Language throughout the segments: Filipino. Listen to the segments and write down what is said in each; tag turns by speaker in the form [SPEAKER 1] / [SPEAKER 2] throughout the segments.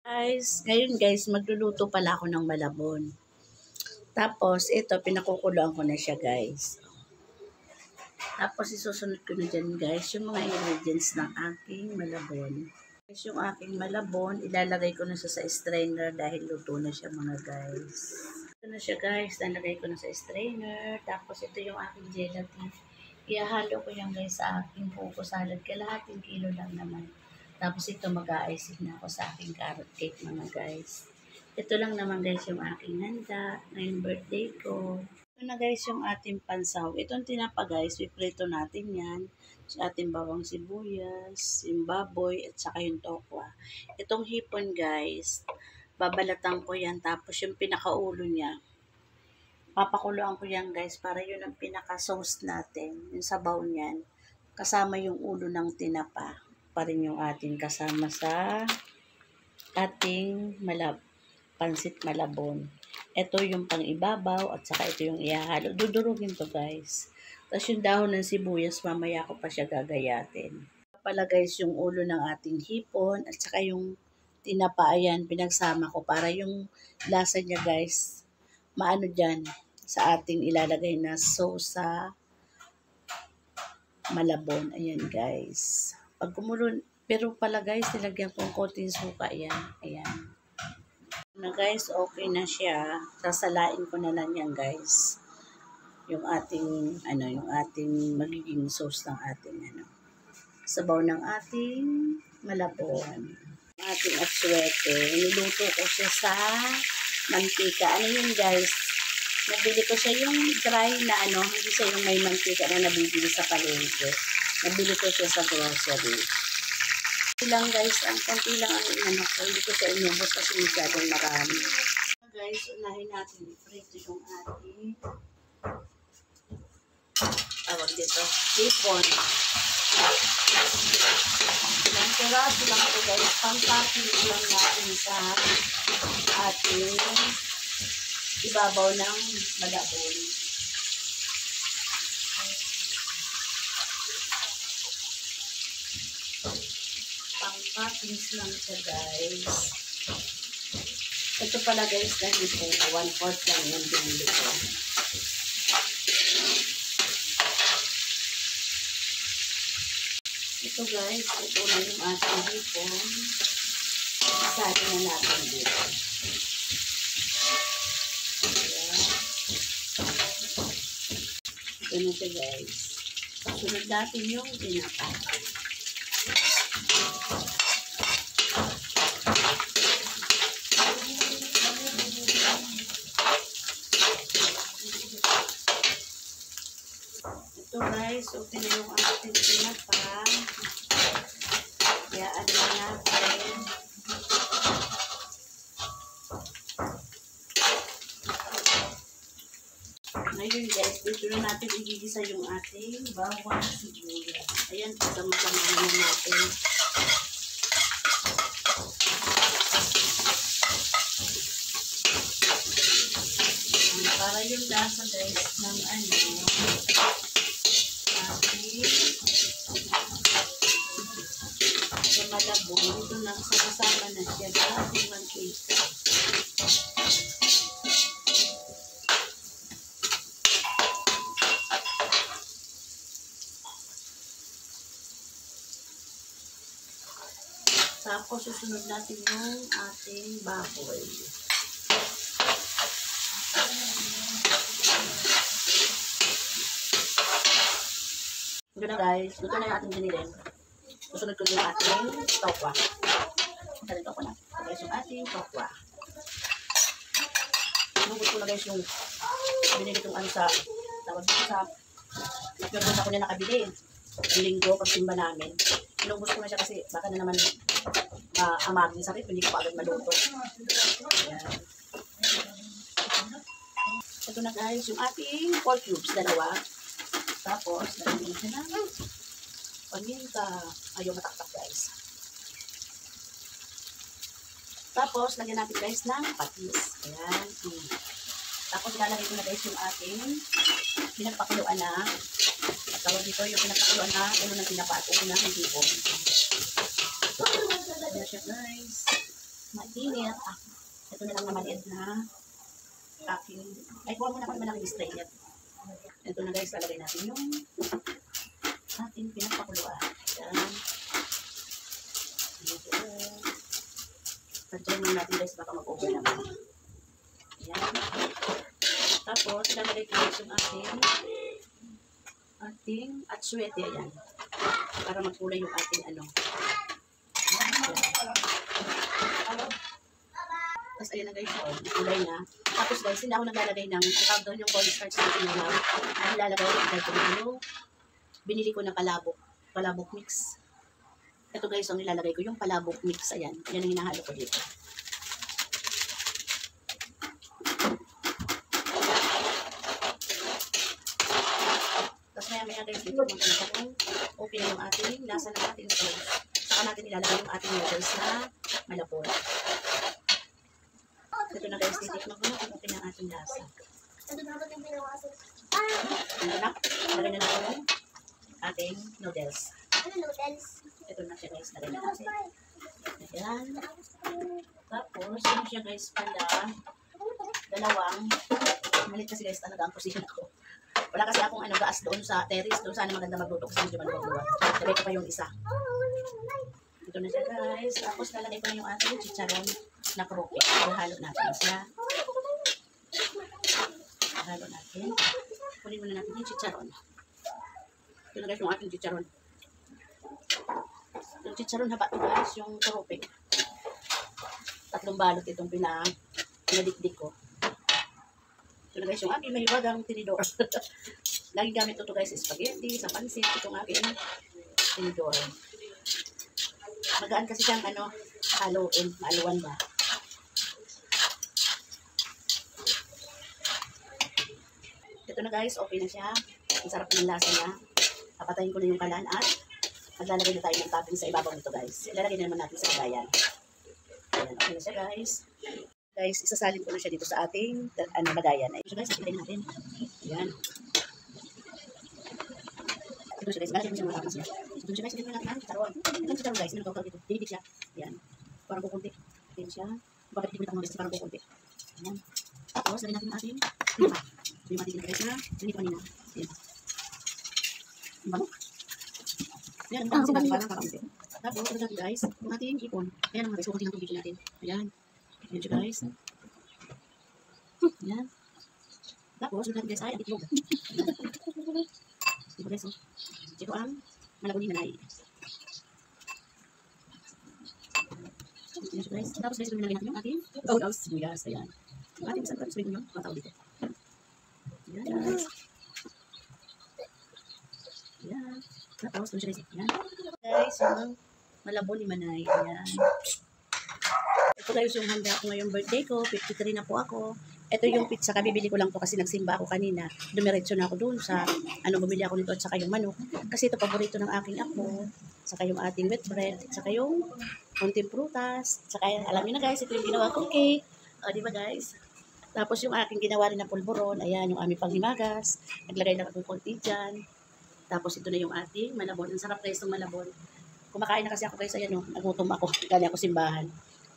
[SPEAKER 1] Ngayon guys, magluluto pala ako ng malabon. Tapos, ito, pinakukuluan ko na siya guys. Tapos, isusunod ko na dyan guys, yung mga ingredients ng aking malabon. Guys, yung aking malabon, ilalagay ko na siya sa strainer dahil luto na siya mga guys. Ito na siya guys, nalagay ko na sa strainer. Tapos, ito yung aking gelatin. Ihahalo ko yan guys sa aking buko salad. Kalahating kilo lang naman. Tapos ito mag-a-icing na ako sa aking carrot cake mga guys. Ito lang naman guys yung aking handa ngayong birthday ko. Ito na guys yung ating pansaw. Itong tinapa guys, piprito natin yan. Sa ating bawang sibuyas, yung baboy at saka yung tokwa. Itong hipon guys, babalatan ko yan tapos yung pinakaulo niya. Papakuluan ko yan guys para yun ang pinaka-sauce natin. Yung sabaw niyan. Kasama yung ulo ng tinapa pa rin yung ating kasama sa ating pansit malabon. Ito yung pang-ibabaw at saka ito yung ihahalo. Dudurugin to guys. Tapos yung dahon ng sibuyas, mamaya ko pa siya gagayatin. Pala guys yung ulo ng ating hipon at saka yung tinapa, ayan, pinagsama ko para yung lasa niya guys, maano dyan sa ating ilalagay na sauce sa malabon. Ayan guys. Pag kumulo, pero pala guys, nilagyan kong konting suka yan. Ayan. Na guys, okay na siya. Sasalain ko na lang yan guys. Yung ating, yung ating magiging sauce ng ating, sabaw ng ating malabon. Ating atsuete. Niluto ko siya sa mantika. Ano yun guys? Nabili ko siya yung dry na hindi siya yung may mantika na nabibili sa palengke. Nabili ko siya sa grocery. Ilang guys, ang konti lang ang inano ko. Hindi ko siya inubos kasi masyadong marami. Guys, unahin natin i-prito yung ating tawag dito, hipon. Ilang piraso lang ito guys. Pang-topping lang natin sa ating ibabaw ng malabon. Pang-toppings lang siya guys. Ito pala guys, dahil po 1/4 lang yung binili ko. Ito guys, ito na yung ating hipon. Isali na natin dito. Ito na siya guys. Sunod natin yung tinapa. Ito guys, okay na yung ating tinapa. Kaya ano natin. Ngayon guys, dito na natin igigisa yung ating bawang sibuyas. Ayan, kasama-sama na natin. Para yung lasa guys ng ating sa malabon, dito na kasama na siya sa ating mantika. Tapos, susunod natin yung ating baboy. Ito na guys, ito na yung ating binilin. Susunod ko yung ating tokwa. Ganito ko na. Ito guys yung ating tokwa. Sinugod ko na guys yung binili itong sa tawag dito sa nagpapos ako niya nakabili. Ang linggo, pagsimba namin. Sinugod ko na siya kasi baka na naman amagin sa rip, hindi ko pa agad maluto. Ayan. Ito na guys, yung ating pork cubes, dalawa. Tapos, nalagyan siya ng paminta. Ayaw mataktak guys. Tapos, lagyan natin guys ng patis. Ayan. Tapos, lalagay ko na guys yung ating pinagpakuluan na. At tawag dito yung pinagpakuluan na ulo ng tinapa at ulo ng hipon. Ayan siya guys. mainit. Ito na lang na maliit na aking, ay kuha mo na kung malaking strainer. Ito na guys, lalagay natin yung ating pinapakuluan. Yan. Try mo natin guys, baka mag-over naman. Yan. Tapos, lalagay ko guys yung ating atsuete. Ayan. Para magkulay yung ating ano. Tapos ayan na guys, kulay na. Tapos guys, hindi ako naglalagay ng tawag doon yung cornstarch na tinulaw. Ang lalagay ko yung binili ko na palabok mix. Ito guys, ang nilalagay ko yung palabok mix. Ayan, yan ang hinahalo ko dito. Tapos maya guys, dito magkakaroon kung okay na yung ating lasa ng ating sauce. Saka natin ilalagay yung ating noodles na malapot. Ito na guys, titikman ko na kung okay na ating lasa. Ito na, lagay na natin yung ating noodles. Ito na siya guys, lagay na natin. Ayan. Tapos, yun siya guys pala, dalawang, malit kasi guys talaga ang kusina ko. Wala kasi akong gaas doon sa terrace, doon sana maganda magluto kasi medyo maluwag. Lagay ko pa yung isa. Ito na siya guys. Tapos lalagay ko na yung ating chicharon na kroke. Halo natin siya. Halo natin. Kunin muna natin yung chicharon. Ito na guys yung ating chicharon. Yung chicharon haba ito guys, yung kroke. 3 balot itong pinadikdik ko. Ito na guys yung aking mahiwagang tinidor. Lagi gamit ito guys, spaghetti, sa pansit. Itong aking tinidor. Magaan kasi siyang haluin, maaluan ba. Ito na guys, okay na siya. Ang sarap ng lasa niya. Papatayin ko na yung kalan at maglalagay na tayo ng topping sa ibabaw nito guys. Ilalagay na naman natin sa kagayan. Ayan, okay na siya guys. Guys, isasalin ko na siya dito sa ating lagayan. Ito guys, ilagay natin. Ayan. Ito siya guys, lalagay mo siya mga tapos niya. Ito siya guys, ilagay natin ang chicharon. Ito ang chicharon guys, minutawag dito. Dinidig siya. Ayan. Parang kukunti. Ayan siya. Bakit hindi ko itang mga parang kukunti. Ayan. Tapos, lagay natin ang ating lima. Yung ating ginagay siya. Ganito kanina. Ayan. Ang bango. Ayan, ang bango sila. Parang kakaunti. Tapos, lagay natin guys, yung ating ipon. Ayan ang mga guys, kukunti ng tubig natin. Ayan. Ayan siya guys. Ayan. Tapos, lagay natin guys ay ang itlog. Ito guys, ito ang malabon na nai. Ayan siya guys. Tapos guys, nilagay natin yung ating sibuyas. Ayan. Yung ating isang spray ko yung mga tao dito. Ayan guys. Ayan. Tapos, ito siya guys. Ayan. Guys, yung malabon ni Manay. Ayan. Ito guys yung handa ko ngayong birthday ko. 53 na po ako. Ito yung pizza. Kabibili ko lang to kasi nagsimba ako kanina. Dumiretso na ako doon sa bumili ako nito at saka yung manok. Kasi ito paborito ng aking apo. Saka yung ating wheat bread. Saka yung konting prutas. Saka alam niyo na guys, ito yung ginawa kong cake. O, di ba guys? Tapos yung aking ginawa rin na pulburon. Ayan, yung aming panghimagas. Naglagay na ako konti dyan. Tapos ito na yung ating malabon. Ang sarap guys ng malabon. Kumakain na kasi ako guys. Ayan, nagutom ako. Galing ako simbahan.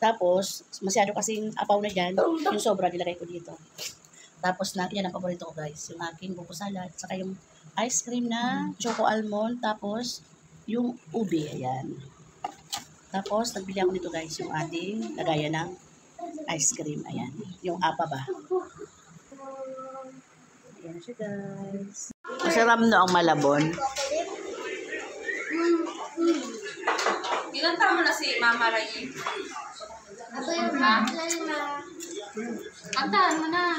[SPEAKER 1] Tapos, masyado kasing apaw na dyan. Yung sobra, nilagay ko dito. Tapos, yan ang paborito ko guys. Yung aking buko salad. Saka yung ice cream na choco almond. Tapos, yung ube. Ayan. Tapos, nagbili ako nito guys. Yung ating lagayan ng ice cream. Ayan. Yung apa ba. Ayan siya guys. Masarap na ang malabon.
[SPEAKER 2] Ilan taon mo na si Mama Ray?
[SPEAKER 3] Ako yung mga. Kantahan mo na.